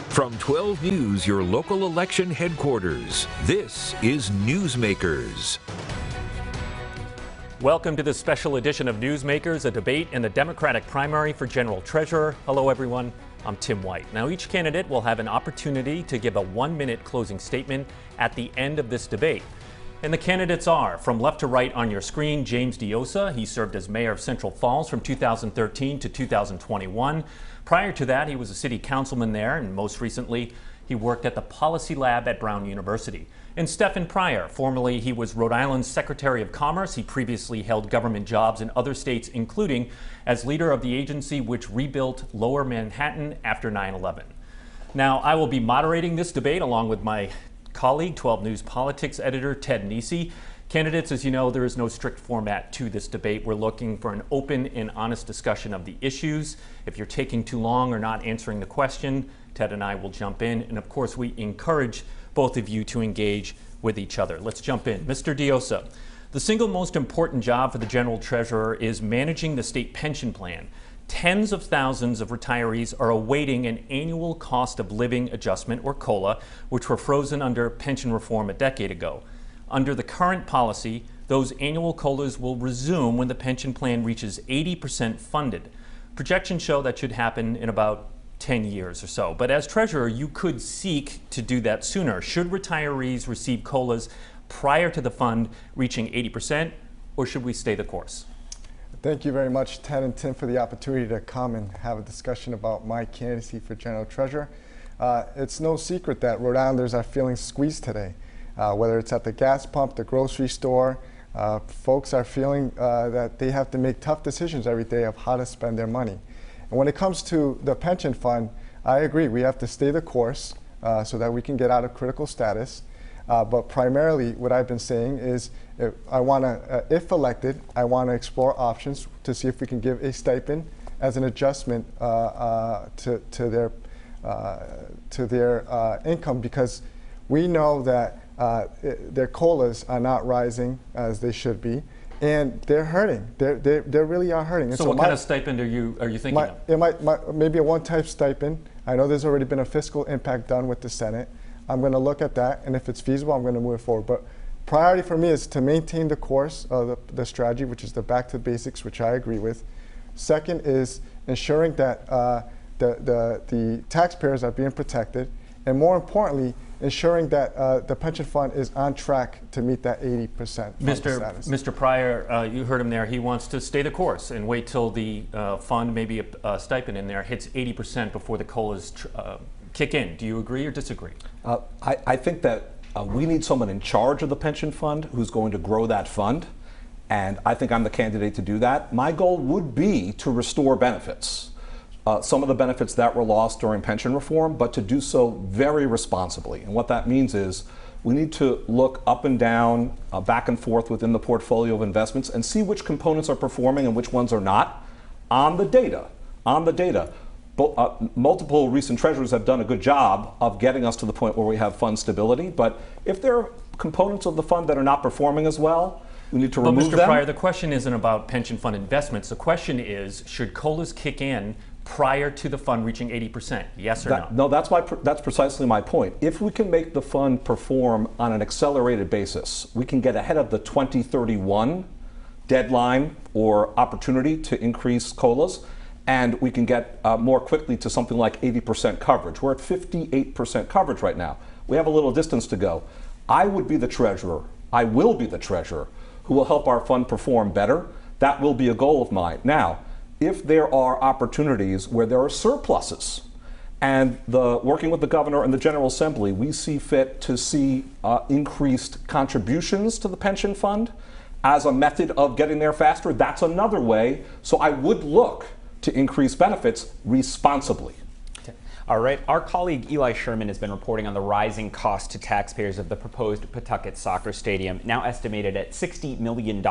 From 12 News, your local election headquarters, this is Newsmakers. Welcome to this special edition of Newsmakers, a debate in the Democratic primary for general treasurer. Hello, everyone. I'm Tim White. Now, each candidate will have an opportunity to give a 1-minute closing statement at the end of this debate. And the candidates are, from left to right on your screen, James Diossa. He served as mayor of Central Falls from 2013 to 2021. Prior to that, he was a city councilman there, and most recently, he worked at the Policy Lab at Brown University. And Stefan Pryor, formerly he was Rhode Island's Secretary of Commerce. He previously held government jobs in other states, including as leader of the agency which rebuilt Lower Manhattan after 9/11. Now, I will be moderating this debate along with my colleague, 12 News politics editor Ted Nesi. Candidates, as you know, there is no strict format to this debate. We're looking for an open and honest discussion of the issues. If you're taking too long or not answering the question, Ted and I will jump in. And of course, we encourage both of you to engage with each other. Let's jump in. Mr. Diossa, the single most important job for the general treasurer is managing the state pension plan. Tens of thousands of retirees are awaiting an annual cost of living adjustment, or COLA, which were frozen under pension reform a decade ago. Under the current policy, those annual COLAs will resume when the pension plan reaches 80% funded. Projections show that should happen in about 10 years or so. But as treasurer, you could seek to do that sooner. Should retirees receive COLAs prior to the fund reaching 80%, or should we stay the course? Thank you very much, Ted and Tim, for the opportunity to come and have a discussion about my candidacy for general treasurer. It's no secret that Rhode Islanders are feeling squeezed today. Whether it's at the gas pump, the grocery store, folks are feeling that they have to make tough decisions every day of how to spend their money. And when it comes to the pension fund, I agree, we have to stay the course so that we can get out of critical status. But primarily, what I've been saying is, if elected, I want to explore options to see if we can give a stipend as an adjustment to their income, because we know that their COLAs are not rising as they should be, and they're hurting. They really are hurting. And so what kind of stipend are you thinking of? Maybe a one-time stipend. I know there's already been a fiscal impact done with the Senate. I'm going to look at that, and if it's feasible, I'm going to move forward. But priority for me is to maintain the course of the strategy, which is the back to basics, which I agree with. Second is ensuring that the taxpayers are being protected, and more importantly, ensuring that the pension fund is on track to meet that 80% status. Mr. Pryor, you heard him there. He wants to stay the course and wait till the fund, maybe a stipend in there, hits 80% before the COLAs kick in. Do you agree or disagree? I think that we need someone in charge of the pension fund who's going to grow that fund, and I think I'm the candidate to do that. My goal would be to restore benefits, some of the benefits that were lost during pension reform, but to do so very responsibly. And what that means is we need to look up and down, back and forth within the portfolio of investments and see which components are performing and which ones are not on the data. Multiple recent treasurers have done a good job of getting us to the point where we have fund stability, but if there are components of the fund that are not performing as well, we need to remove them. But Mr. Pryor, the question isn't about pension fund investments. The question is, should COLAs kick in prior to the fund reaching 80%? Yes or no? No, that's precisely my point. If we can make the fund perform on an accelerated basis, we can get ahead of the 2031 deadline or opportunity to increase COLAs, and we can get more quickly to something like 80% coverage. We're at 58% coverage right now. We have a little distance to go. I will be the treasurer who will help our fund perform better. That will be a goal of mine. Now, if there are opportunities where there are surpluses, and working with the governor and the General Assembly, we see fit to see increased contributions to the pension fund as a method of getting there faster, that's another way. So I would look to increase benefits responsibly. All right, our colleague Eli Sherman has been reporting on the rising cost to taxpayers of the proposed Pawtucket soccer stadium, now estimated at $60 million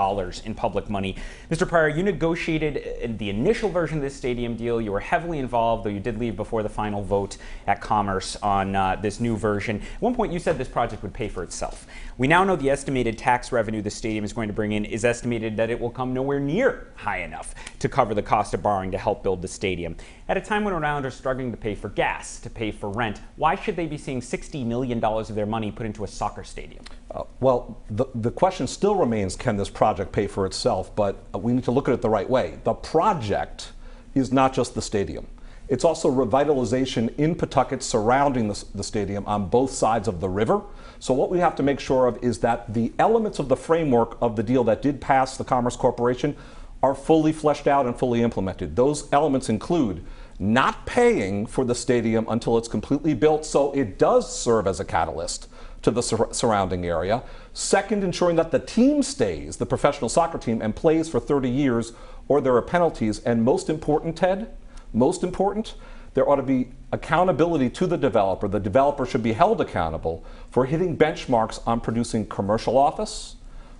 in public money. Mr. Pryor, you negotiated the initial version of this stadium deal. You were heavily involved, though you did leave before the final vote at Commerce on this new version. At one point, you said this project would pay for itself. We now know the estimated tax revenue the stadium is going to bring in is estimated that it will come nowhere near high enough to cover the cost of borrowing to help build the stadium. At a time when Rhode Islanders are struggling to pay for gas, gas to pay for rent. Why should they be seeing $60 million of their money put into a soccer stadium? Well, the question still remains, can this project pay for itself? But we need to look at it the right way. The project is not just the stadium. It's also revitalization in Pawtucket surrounding the stadium on both sides of the river. So what we have to make sure of is that the elements of the framework of the deal that did pass the Commerce Corporation are fully fleshed out and fully implemented. Those elements include not paying for the stadium until it's completely built, so it does serve as a catalyst to the surrounding area. Second, ensuring that the team stays, the professional soccer team, and plays for 30 years or there are penalties. And most important, Ted, most important, there ought to be accountability to the developer. The developer should be held accountable for hitting benchmarks on producing commercial office,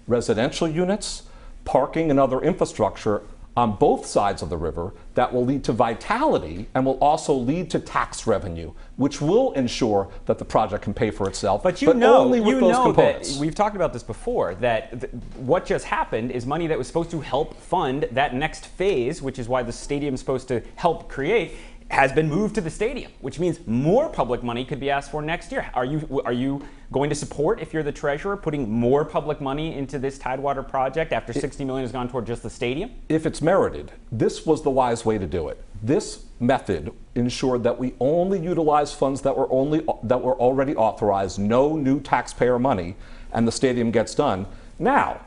residential units, parking, and other infrastructure on both sides of the river that will lead to vitality and will also lead to tax revenue, which will ensure that the project can pay for itself, but only with those components. That we've talked about this before, that what just happened is money that was supposed to help fund that next phase, which is why the stadium's supposed to help create, has been moved to the stadium, which means more public money could be asked for next year. Are you going to support, if you're the treasurer, putting more public money into this Tidewater project after $60 million has gone toward just the stadium? If it's merited, this was the wise way to do it. This method ensured that we only utilize funds that were already authorized, no new taxpayer money, and the stadium gets done. Now,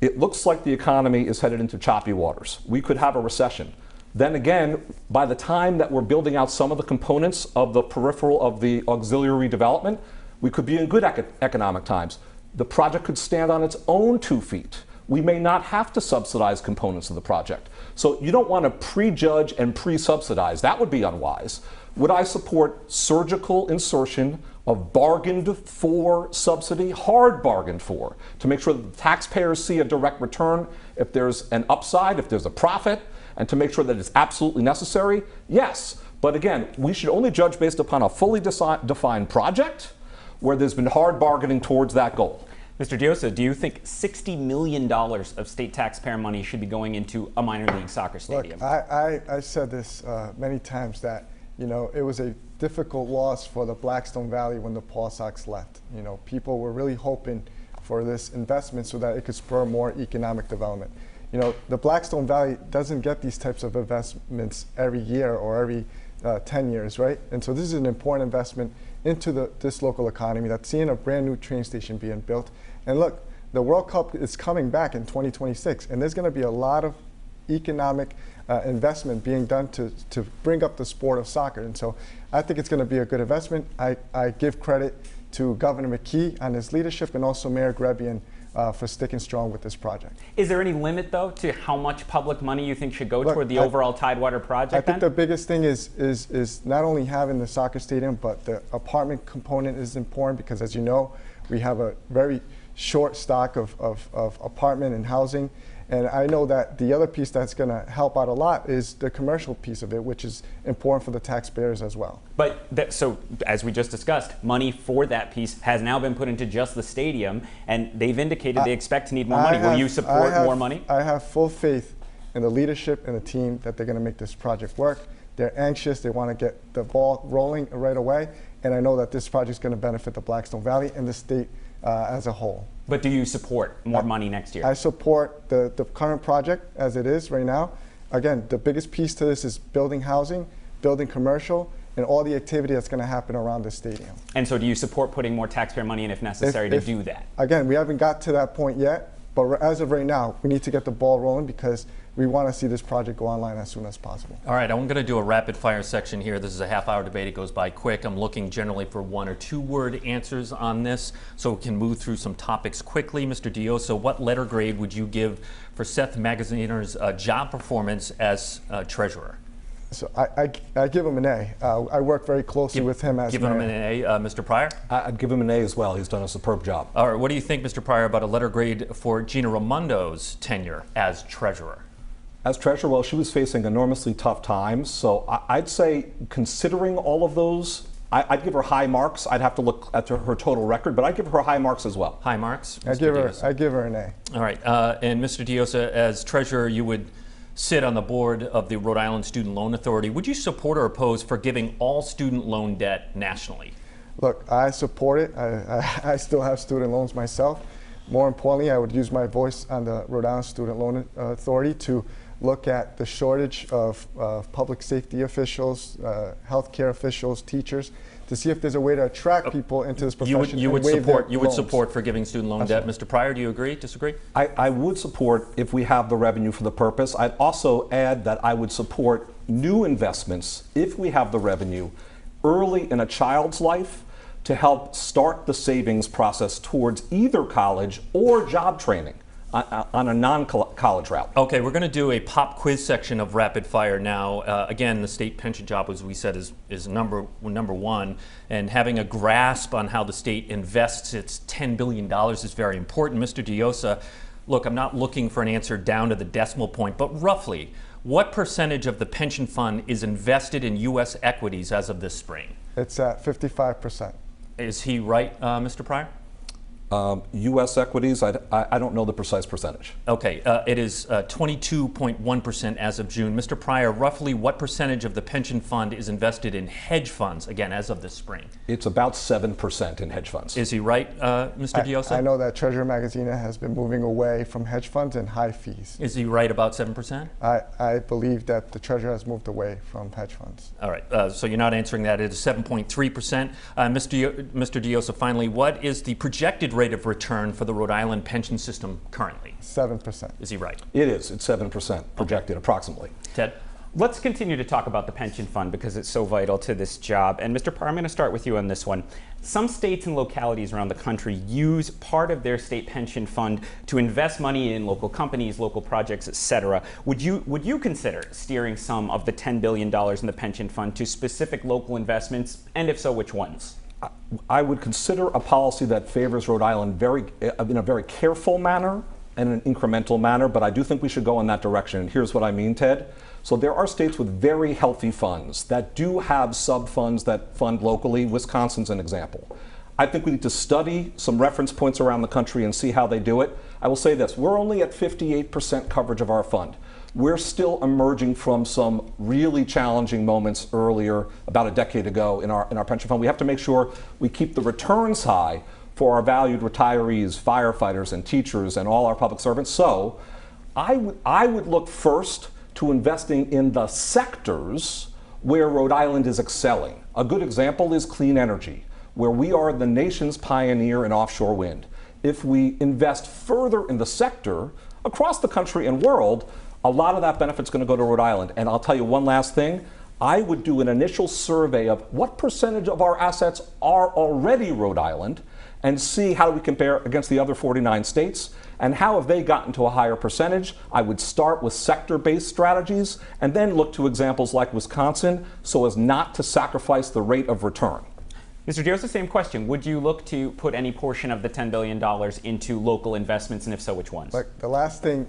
it looks like the economy is headed into choppy waters. We could have a recession. Then again, by the time that we're building out some of the components of the peripheral of the auxiliary development, we could be in good economic times. The project could stand on its own 2 feet. We may not have to subsidize components of the project. So you don't want to prejudge and pre-subsidize. That would be unwise. Would I support surgical insertion of bargained for subsidy, hard bargained for, to make sure that the taxpayers see a direct return if there's an upside, if there's a profit, and to make sure that it's absolutely necessary? Yes. But again, we should only judge based upon a fully defined project where there's been hard bargaining towards that goal. Mr. Diossa, do you think $60 million of state taxpayer money should be going into a minor league soccer stadium? Look, I said this many times that, it was a difficult loss for the Blackstone Valley when the Paw Sox left. People were really hoping for this investment so that it could spur more economic development. The Blackstone Valley doesn't get these types of investments every year or every 10 years, right? And so this is an important investment into this local economy that's seeing a brand new train station being built. And look, the World Cup is coming back in 2026, and there's going to be a lot of economic investment being done to bring up the sport of soccer. And so I think it's going to be a good investment. I give credit to Governor McKee on his leadership and also Mayor Grebian for sticking strong with this project. Is there any limit, though, to how much public money you think should go toward the overall Tidewater project? I think the biggest thing is not only having the soccer stadium, but the apartment component is important because, as you know, we have a very short stock of apartment and housing. And I know that the other piece that's going to help out a lot is the commercial piece of it, which is important for the taxpayers as well. But so, as we just discussed, money for that piece has now been put into just the stadium, and they've indicated they expect to need more money. Will you support more money? I have full faith in the leadership and the team that they're going to make this project work. They're anxious. They want to get the ball rolling right away. And I know that this project is going to benefit the Blackstone Valley and the state as a whole. But do you support more money next year? I support the current project as it is right now. Again, the biggest piece to this is building housing, building commercial, and all the activity that's going to happen around the stadium. And so do you support putting more taxpayer money in if necessary to do that? Again, we haven't got to that point yet, but as of right now, we need to get the ball rolling because we want to see this project go online as soon as possible. All right, I'm going to do a rapid fire section here. This is a half-hour debate. It goes by quick. I'm looking generally for 1 or 2 word answers on this so we can move through some topics quickly. Mr. Diossa, what letter grade would you give for Seth Magaziner's job performance as treasurer? So I give him an A. I work very closely with him as mayor. Give him an A. Mr. Pryor? I'd give him an A as well. He's done a superb job. All right, what do you think, Mr. Pryor, about a letter grade for Gina Raimondo's tenure as treasurer? As treasurer, well, she was facing enormously tough times. So I'd say, considering all of those, I'd give her high marks. I'd have to look at her total record, but I'd give her high marks as well. High marks? I give her an A. All right, and Mr. Diossa, as treasurer, you would sit on the board of the Rhode Island Student Loan Authority. Would you support or oppose forgiving all student loan debt nationally? Look, I support it. I still have student loans myself. More importantly, I would use my voice on the Rhode Island Student Loan Authority to look at the shortage of public safety officials, healthcare officials, teachers, to see if there's a way to attract people into this profession. You would support forgiving student loan debt. Mr. Pryor, do you agree, disagree? I would support if we have the revenue for the purpose. I'd also add that I would support new investments if we have the revenue early in a child's life to help start the savings process towards either college or job training on a non-college route. Okay, we're going to do a pop quiz section of rapid fire now. Again, the state pension job, as we said, is number one, and having a grasp on how the state invests its $10 billion is very important. Mr. Diossa, look, I'm not looking for an answer down to the decimal point, but roughly, what percentage of the pension fund is invested in U.S. equities as of this spring? It's at 55%. Is he right, Mr. Pryor? U.S. equities, I don't know the precise percentage. Okay, it is 22.1% as of June. Mr. Pryor, roughly what percentage of the pension fund is invested in hedge funds, again, as of this spring? It's about 7% in hedge funds. Is he right, Mr. Diossa? I know that Treasurer Magazine has been moving away from hedge funds and high fees. Is he right about 7%? I believe that the Treasurer has moved away from hedge funds. All right, so you're not answering that. It is 7.3%. Mr. Diossa, finally, what is the projected rate of return for the Rhode Island pension system currently? 7%. Is he right? It is. It's 7% projected, approximately. Ted? Let's continue to talk about the pension fund because it's so vital to this job. And Mr. Pryor, I'm going to start with you on this one. Some states and localities around the country use part of their state pension fund to invest money in local companies, local projects, etc. Would you consider steering some of the $10 billion in the pension fund to specific local investments? And if so, which ones? I would consider a policy that favors Rhode Island in a very careful manner and an incremental manner, but I do think we should go in that direction. And here's what I mean, Ted. So there are states with very healthy funds that do have sub-funds that fund locally. Wisconsin's an example. I think we need to study some reference points around the country and see how they do it. I will say this, we're only at 58% coverage of our fund. We're still emerging from some really challenging moments earlier, about a decade ago, in our pension fund. We have to make sure we keep the returns high for our valued retirees, firefighters, and teachers, and all our public servants. So I would look first to investing in the sectors where Rhode Island is excelling. A good example is clean energy, where we are the nation's pioneer in offshore wind. If we invest further in the sector across the country and world, a lot of that benefit's going to go to Rhode Island. And I'll tell you one last thing. I would do an initial survey of what percentage of our assets are already Rhode Island and see how we compare against the other 49 states and how have they gotten to a higher percentage. I would start with sector-based strategies and then look to examples like Wisconsin so as not to sacrifice the rate of return. Mr. Diossa, same question. Would you look to put any portion of the $10 billion into local investments, and if so, which ones? Look, the last thing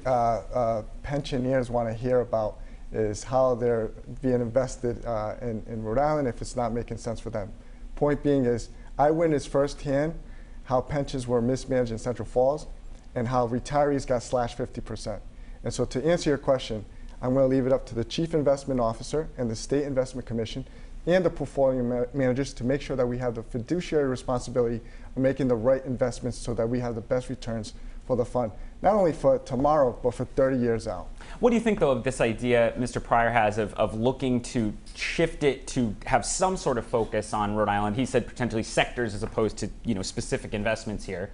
pensioners want to hear about is how they're being invested in Rhode Island if it's not making sense for them. Point being is, I witnessed firsthand how pensions were mismanaged in Central Falls and how retirees got slashed 50%. And so to answer your question, I'm going to leave it up to the Chief Investment Officer and the State Investment Commission and the portfolio managers to make sure that we have the fiduciary responsibility of making the right investments so that we have the best returns for the fund, not only for tomorrow, but for 30 years out. What do you think, though, of this idea Mr. Pryor has of looking to shift it to have some sort of focus on Rhode Island? He said potentially sectors as opposed to specific investments here.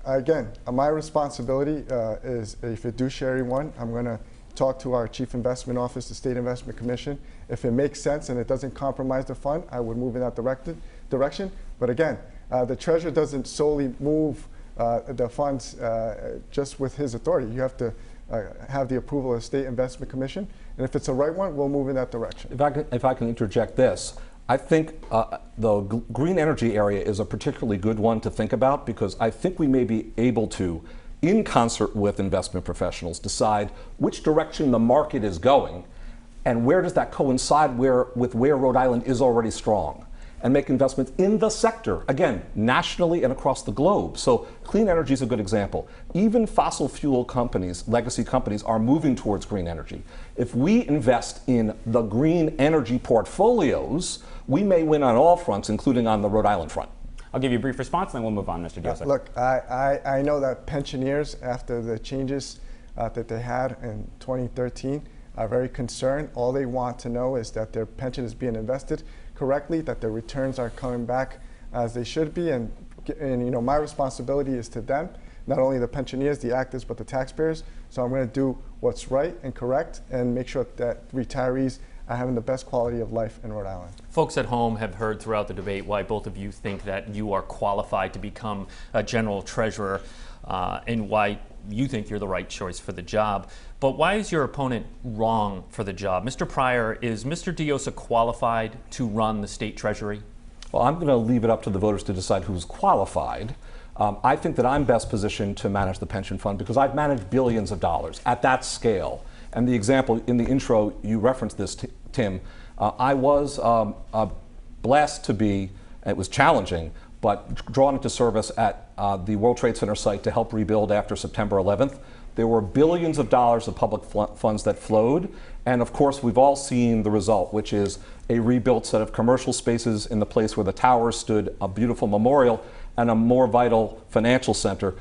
Again, my responsibility is a fiduciary one. I'm going to talk to our Chief Investment Office, the State Investment Commission. If it makes sense and it doesn't compromise the fund, I would move in that direction. But again, the Treasurer doesn't solely move the funds just with his authority. You have to have the approval of the State Investment Commission. And if it's the right one, we'll move in that direction. If I can interject this, I think the green energy area is a particularly good one to think about because I think we may be able to, in concert with investment professionals, decide which direction the market is going and where does that coincide with where Rhode Island is already strong. and make investments in the sector, again, nationally and across the globe. So clean energy is a good example. Even fossil fuel companies, legacy companies, are moving towards green energy. If we invest in the green energy portfolios, we may win on all fronts, including on the Rhode Island front. I'll give you a brief response, and then we'll move on, Mr. Diossa. Look, I know that pensioners, after the changes that they had in 2013, are very concerned. All they want to know is that their pension is being invested correctly, that their returns are coming back as they should be, and you know, my responsibility is to them, not only the pensioners, the actors, but the taxpayers. So I'm going to do what's right and correct and make sure that retirees are having the best quality of life in Rhode Island. Folks at home have heard throughout the debate why both of you think that you are qualified to become a general treasurer and why you think you're the right choice for the job. But why is your opponent wrong for the job? Mr. Pryor, is Mr. Diossa qualified to run the state treasury? Well, I'm going to leave it up to the voters to decide who's qualified. I think that I'm best positioned to manage the pension fund because I've managed billions of dollars at that scale. And the example in the intro, you referenced this, Tim. I was blessed to be, it was challenging, but drawn into service at the World Trade Center site to help rebuild after September 11th. There were billions of dollars of public funds that flowed. And of course, we've all seen the result, which is a rebuilt set of commercial spaces in the place where the towers stood, a beautiful memorial, and a more vital financial center.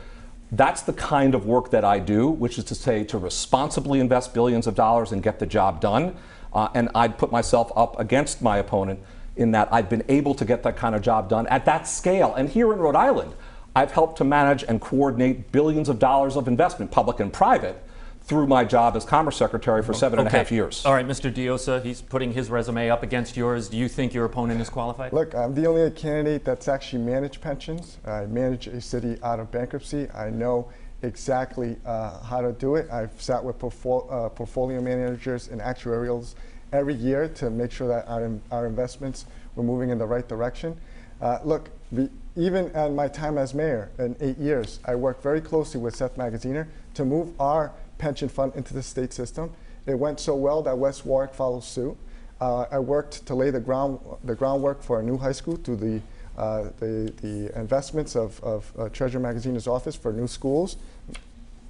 That's the kind of work that I do, which is to say to responsibly invest billions of dollars and get the job done. And I'd put myself up against my opponent in that I've been able to get that kind of job done at that scale. And here in Rhode Island, I've helped to manage and coordinate billions of dollars of investment, public and private, through my job as Commerce Secretary for 7.5 years. All right, Mr. Diossa, he's putting his resume up against yours. Do you think your opponent is qualified? Look, I'm the only candidate that's actually managed pensions. I manage a city out of bankruptcy. I know exactly how to do it. I've sat with portfolio managers and actuarials every year to make sure that our investments were moving in the right direction. Look, even at my time as mayor in 8 years, I worked very closely with Seth Magaziner to move our pension fund into the state system. It went so well that West Warwick followed suit. I worked to lay the groundwork for a new high school through the investments of Treasurer Magaziner's office for new schools.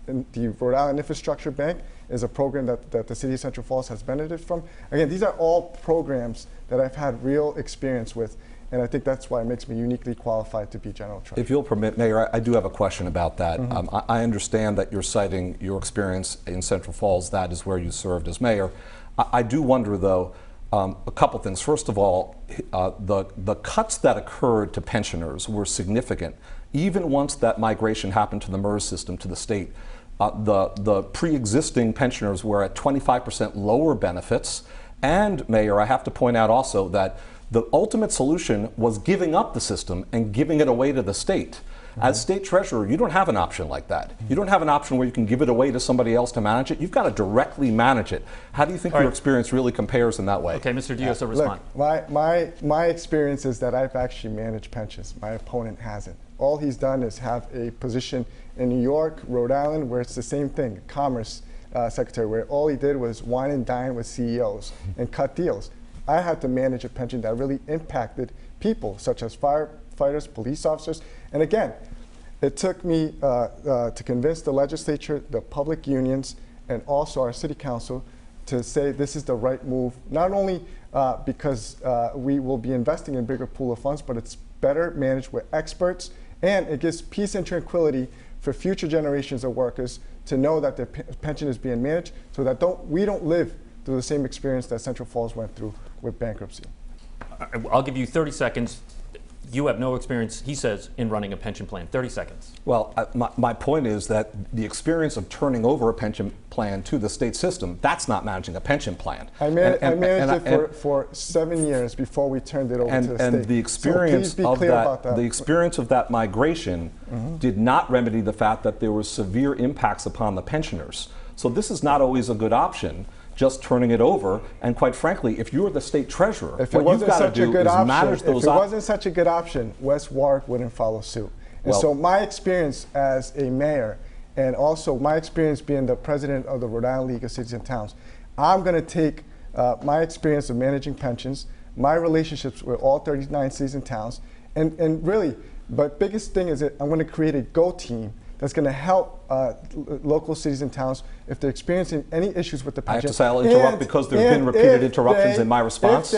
And the Rhode Island Infrastructure Bank is a program that the city of Central Falls has benefited from. Again, these are all programs that I've had real experience with, and I think that's why it makes me uniquely qualified to be general treasurer. If you'll permit, Mayor, I do have a question about that. I understand that you're citing your experience in Central Falls. That is where you served as mayor. I do wonder, though, a couple things. First of all, the cuts that occurred to pensioners were significant. Even once that migration happened to the MERS system to the state, the pre-existing pensioners were at 25% lower benefits. And, Mayor, I have to point out also that the ultimate solution was giving up the system and giving it away to the state. As state treasurer, you don't have an option like that. You don't have an option where you can give it away to somebody else to manage it. You've got to directly manage it. How do you think your experience really compares in that way? Okay, Mr. Diossa, respond. Look, my experience is that I've actually managed pensions. My opponent hasn't. All he's done is have a position in New York, Rhode Island, where it's the same thing, Commerce Secretary, where all he did was wine and dine with CEOs and cut deals. I had to manage a pension that really impacted people, such as firefighters, police officers. And again, it took me to convince the legislature, the public unions, and also our city council to say this is the right move, not only because we will be investing in a bigger pool of funds, but it's better managed with experts, and it gives peace and tranquility for future generations of workers to know that their pension is being managed so that we don't live through the same experience that Central Falls went through with bankruptcy. I'll give you 30 seconds. You have no experience, he says, in running a pension plan. 30 seconds. Well, my point is that the experience of turning over a pension plan to the state system, that's not managing a pension plan. I managed it for 7 years before we turned it over to the state. And the experience the experience of that migration did not remedy the fact that there were severe impacts upon the pensioners. So this is not always a good option, just turning it over. And quite frankly, if you're the state treasurer, what you've got to do is manage those. If it wasn't such a good option, West Warwick wouldn't follow suit. And so my experience as a mayor, and also my experience being the president of the Rhode Island League of Cities and Towns, I'm going to take my experience of managing pensions, my relationships with all 39 cities and towns, and really, but biggest thing is that I'm going to create a Go team that's going to help local cities and towns if they're experiencing any issues with the pension. I have to say I'll interrupt because there have been repeated interruptions in my response.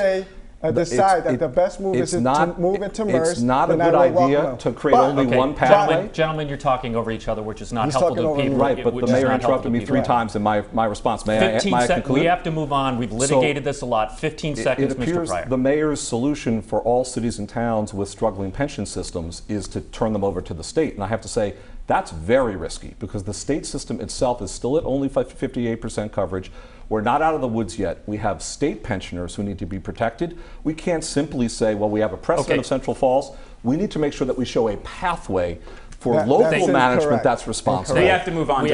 If they decide that the best move is to move into MERS, it's not a good idea to create only one pathway. Gentlemen, you're talking over each other, which is not helpful to people. Right, but the mayor interrupted me 3 times in my response. May I conclude? We have to move on. We've litigated this a lot. 15 seconds, It appears Mr. Pryor. the mayor's solution for all cities and towns with struggling pension systems is to turn them over to the state. And I have to say, that's very risky because the state system itself is still at only 58% coverage. We're not out of the woods yet. We have state pensioners who need to be protected. We can't simply say, well, we have a precedent of Central Falls. We need to make sure that we show a pathway for local management that's responsible. We have to move on.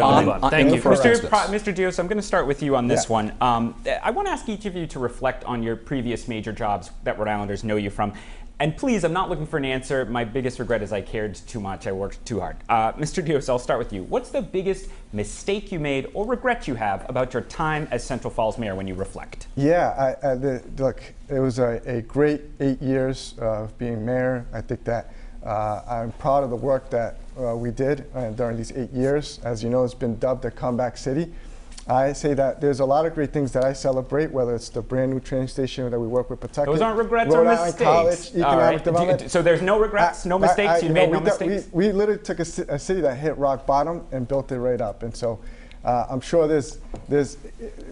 Thank you. Mr. Diossa, I'm going to start with you on this one. I want to ask each of you to reflect on your previous major jobs that Rhode Islanders know you from. And please, I'm not looking for an answer. My biggest regret is I cared too much. I worked too hard. Mr. Diossa, I'll start with you. What's the biggest mistake you made or regret you have about your time as Central Falls mayor when you reflect? Yeah, look, it was a great 8 years of being mayor. I think that I'm proud of the work that we did during these 8 years. As you know, it's been dubbed a comeback city. I say that there's a lot of great things that I celebrate, whether it's the brand new train station that we work with Pawtucket. Those aren't regrets Rhode or Island mistakes. College, economic development. So there's no regrets, no mistakes? You made no mistakes? We literally took a city that hit rock bottom and built it right up. And so I'm sure there's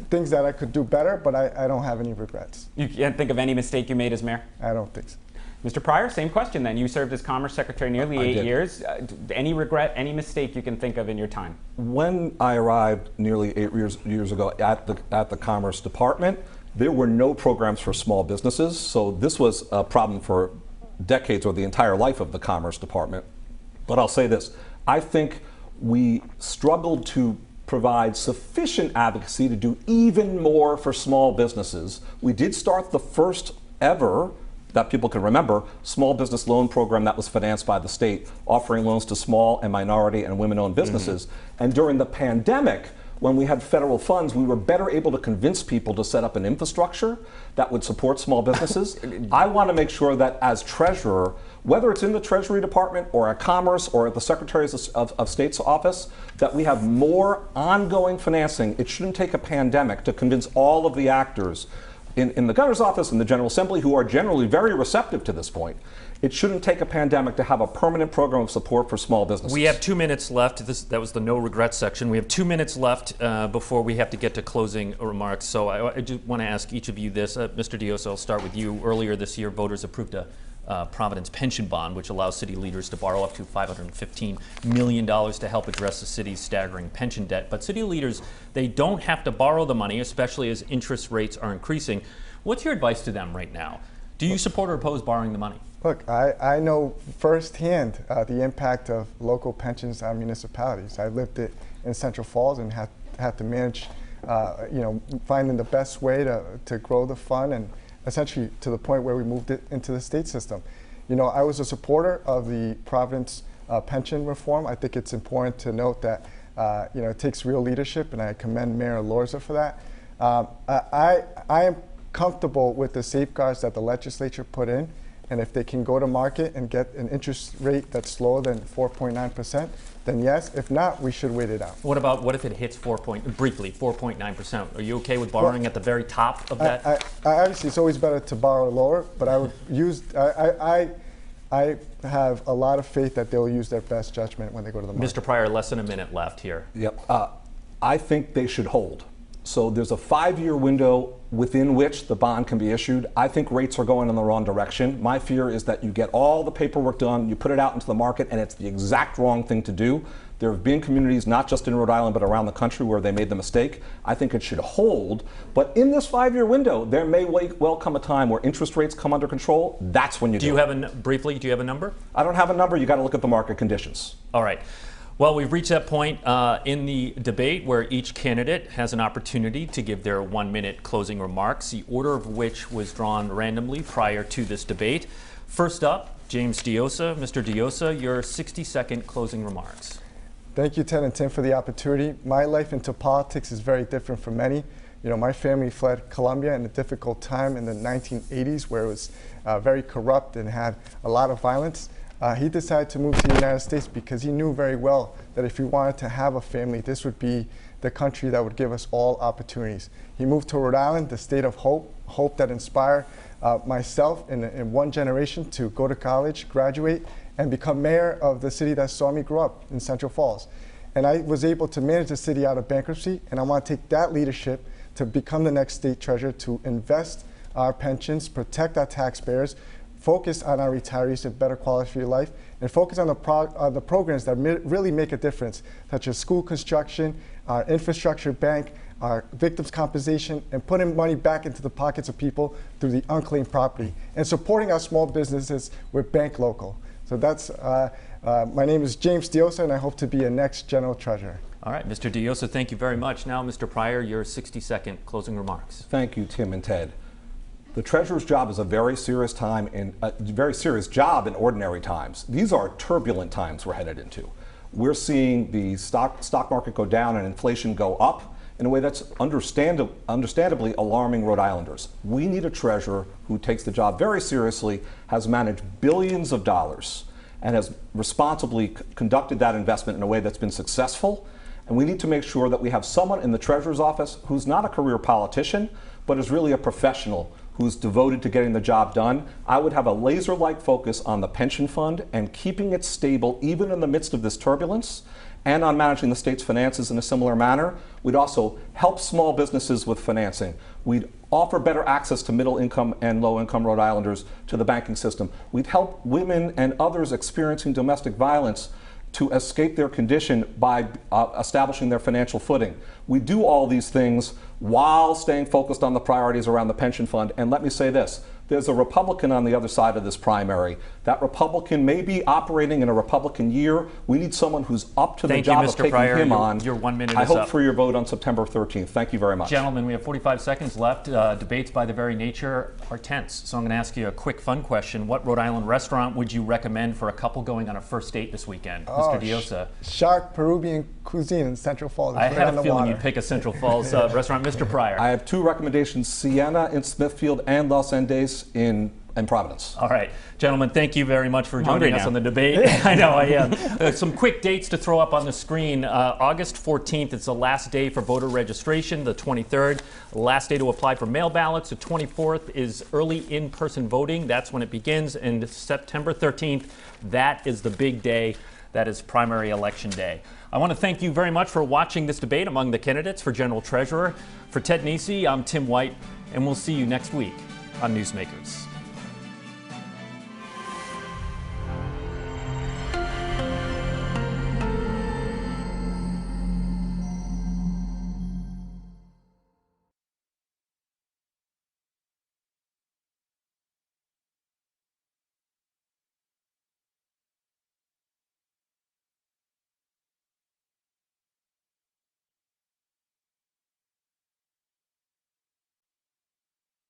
things that I could do better, but I don't have any regrets. You can't think of any mistake you made as mayor? I don't think so. Mr. Pryor, same question then. You served as Commerce Secretary nearly 8 years. Any regret, any mistake you can think of in your time? When I arrived nearly 8 years ago at the Commerce Department, there were no programs for small businesses. So this was a problem for decades or the entire life of the Commerce Department. But I'll say this, I think we struggled to provide sufficient advocacy to do even more for small businesses. We did start the first ever that people can remember, small business loan program that was financed by the state, offering loans to small and minority and women-owned businesses. And during the pandemic, when we had federal funds, we were better able to convince people to set up an infrastructure that would support small businesses. I want to make sure that as treasurer, whether it's in the Treasury Department or at Commerce or at the Secretary of State's office, that we have more ongoing financing. It shouldn't take a pandemic to convince all of the actors in the governor's office and the General Assembly, who are generally very receptive to this point. It shouldn't take a pandemic to have a permanent program of support for small businesses. We have 2 minutes left. That was the no regrets section. We have 2 minutes left before we have to get to closing remarks. So I just want to ask each of you this. Mr. Diossa, I'll start with you. Earlier this year, voters approved a Providence pension bond, which allows city leaders to borrow up to $515 million to help address the city's staggering pension debt. But city leaders, they don't have to borrow the money, especially as interest rates are increasing. What's your advice to them right now? Do you support or oppose borrowing the money? Look, I know firsthand the impact of local pensions on municipalities. I lived it in Central Falls and had to manage, finding the best way to grow the fund, and essentially to the point where we moved it into the state system. You know, I was a supporter of the Providence pension reform. I think it's important to note that it takes real leadership, and I commend Mayor Lorza for that. I am comfortable with the safeguards that the legislature put in, and if they can go to market and get an interest rate that's lower than 4.9%, then yes. If not, we should wait it out. What if it hits 4.9%? Are you okay with borrowing at the very top of that? Obviously, it's always better to borrow lower, but I would use. I have a lot of faith that they'll use their best judgment when they go to the market. Mr. Pryor, less than a minute left here. Yep. I think they should hold. So there's a 5-year window within which the bond can be issued. I think rates are going in the wrong direction. My fear is that you get all the paperwork done, you put it out into the market, and it's the exact wrong thing to do. There have been communities, not just in Rhode Island, but around the country where they made the mistake. I think it should hold. But in this 5-year window, there may well come a time where interest rates come under control. That's when you do it. Briefly, do you have a number? I don't have a number. You got to look at the market conditions. All right. Well, we've reached that point in the debate where each candidate has an opportunity to give their 1-minute closing remarks, the order of which was drawn randomly prior to this debate. First up, James Diossa. Mr. Diossa, your 60-second closing remarks. Thank you, Ted and Tim, for the opportunity. My life into politics is very different from many. My family fled Colombia in a difficult time in the 1980s where it was very corrupt and had a lot of violence. He decided to move to the United States because he knew very well that if he wanted to have a family, this would be the country that would give us all opportunities. He moved to Rhode Island, the state of hope, hope that inspired myself in one generation to go to college, graduate, and become mayor of the city that saw me grow up in Central Falls. And I was able to manage the city out of bankruptcy, and I want to take that leadership to become the next state treasurer, to invest our pensions, protect our taxpayers, focus on our retirees a better quality of life, and focus on the programs that really make a difference, such as school construction, our infrastructure bank, our victims' compensation, and putting money back into the pockets of people through the unclaimed property, and supporting our small businesses with Bank Local. So that's, my name is James Diossa, and I hope to be a next General Treasurer. All right, Mr. Diossa, thank you very much. Now, Mr. Pryor, your 60-second closing remarks. Thank you, Tim and Ted. The treasurer's job is a very serious job in ordinary times. These are turbulent times we're headed into. We're seeing the stock market go down and inflation go up in a way that's understandably alarming Rhode Islanders. We need a treasurer who takes the job very seriously, has managed billions of dollars, and has responsibly conducted that investment in a way that's been successful. And we need to make sure that we have someone in the treasurer's office who's not a career politician, but is really a professional who's devoted to getting the job done. I would have a laser-like focus on the pension fund and keeping it stable even in the midst of this turbulence, and on managing the state's finances in a similar manner. We'd also help small businesses with financing. We'd offer better access to middle-income and low-income Rhode Islanders to the banking system. We'd help women and others experiencing domestic violence to escape their condition by establishing their financial footing. We do all these things while staying focused on the priorities around the pension fund. And let me say this, there's a Republican on the other side of this primary. That Republican may be operating in a Republican year. We need someone who's up to the job of taking him on. Your 1 minute I is hope up. for your vote on September 13th. Thank you very much. Gentlemen, we have 45 seconds left. Debates by their very nature are tense. So I'm going to ask you a quick fun question. What Rhode Island restaurant would you recommend for a couple going on a first date this weekend? Mr. Diossa. Shark Peruvian cuisine in Central Falls. I had a feeling you'd pick a Central Falls restaurant. Mr. Pryor. I have two recommendations, Sienna in Smithfield and Los Andes in Providence. All right. Gentlemen, thank you very much for joining us on the debate. I know I am. Some quick dates to throw up on the screen. August 14th, it's the last day for voter registration. The 23rd, last day to apply for mail ballots. The 24th is early in-person voting. That's when it begins. And September 13th, that is the big day. That is primary election day. I want to thank you very much for watching this debate among the candidates for General Treasurer. For Ted Nesi, I'm Tim White, and we'll see you next week on Newsmakers.